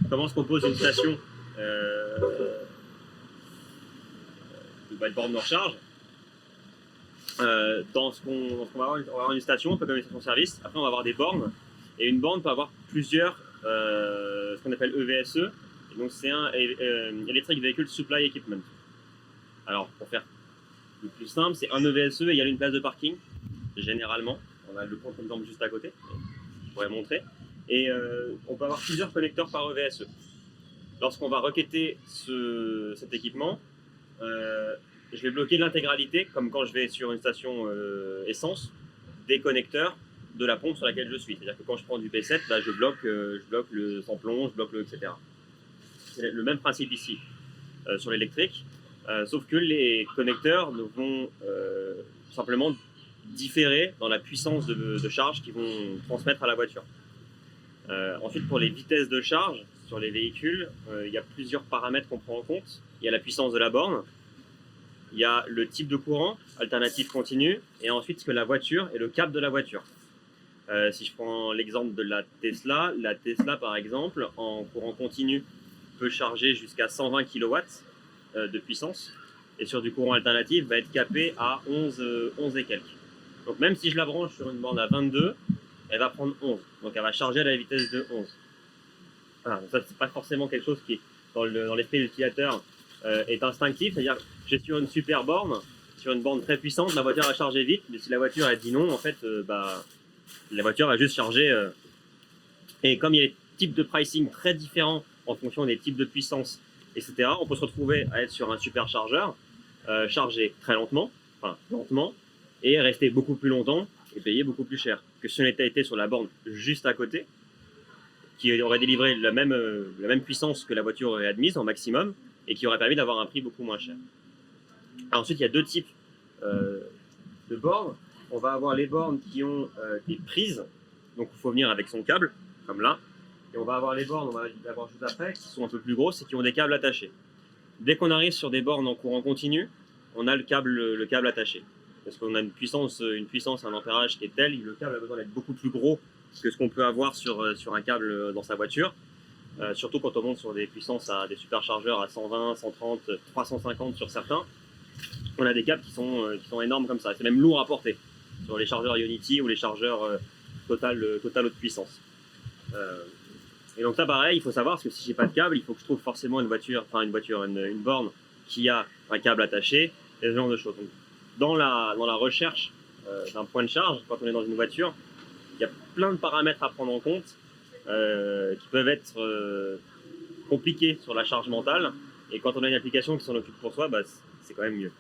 comment se compose une station une borne de recharge. Dans ce qu'on va avoir, on va avoir une station, un peu comme une station-service. Après, on va avoir des bornes. Et une borne peut avoir plusieurs, ce qu'on appelle EVSE. Et donc, c'est un Electric Vehicle Supply Equipment. Alors, pour faire le plus simple, c'est un EVSE et il y a une place de parking, généralement. On a le contre-exemple juste à côté, je pourrais montrer. Et on peut avoir plusieurs connecteurs par EVSE. Lorsqu'on va requêter cet équipement, je vais bloquer l'intégralité, comme quand je vais sur une station essence, des connecteurs de la pompe sur laquelle je suis. C'est-à-dire que quand je prends du P7, bah, je bloque le sans-plomb, je bloque le etc. C'est le même principe ici sur l'électrique, sauf que les connecteurs vont simplement différer dans la puissance de charge qu'ils vont transmettre à la voiture. Ensuite, pour les vitesses de charge sur les véhicules, il y a plusieurs paramètres qu'on prend en compte. Il y a la puissance de la borne, il y a le type de courant, alternatif continu, et ensuite ce que la voiture et le câble de la voiture. Si je prends l'exemple de la Tesla par exemple, en courant continu, peut charger jusqu'à 120 kW de puissance, et sur du courant alternatif, va être capé à 11 et quelques. Donc même si je la branche sur une borne à 22, elle va prendre 11. Donc elle va charger à la vitesse de 11. Voilà, donc ça, c'est pas forcément quelque chose qui, dans l'esprit de l'utilisateur, est instinctif. C'est-à-dire, je suis sur une super borne, sur une borne très puissante, ma voiture va charger vite, mais si la voiture elle dit non, en fait, la voiture va juste charger. Et comme il y a des types de pricing très différents en fonction des types de puissance, etc., on peut se retrouver à être sur un superchargeur, charger très lentement, et rester beaucoup plus longtemps et payer beaucoup plus cher que si on était été sur la borne juste à côté, qui aurait délivré la même puissance que la voiture aurait admise en maximum et qui aurait permis d'avoir un prix beaucoup moins cher. Alors ensuite, il y a deux types de bornes. On va avoir les bornes qui ont des prises, donc il faut venir avec son câble, comme là. Et on va avoir les bornes, on va avoir juste après, qui sont un peu plus grosses et qui ont des câbles attachés. Dès qu'on arrive sur des bornes en courant continu, on a le câble attaché. Parce qu'on a une puissance, un ampérage qui est tel, le câble a besoin d'être beaucoup plus gros que ce qu'on peut avoir sur un câble dans sa voiture. Surtout quand on monte sur des puissances à des superchargeurs à 120, 130, 350 sur certains. On a des câbles qui sont énormes comme ça. C'est même lourd à porter sur les chargeurs Ionity ou les chargeurs Total haute puissance. Et donc ça pareil, il faut savoir, parce que si j'ai pas de câble, il faut que je trouve forcément une borne qui a un câble attaché, et ce genre de choses. Donc, dans la recherche d'un point de charge, quand on est dans une voiture, il y a plein de paramètres à prendre en compte qui peuvent être compliqués sur la charge mentale. Et quand on a une application qui s'en occupe pour soi, bah, c'est quand même mieux.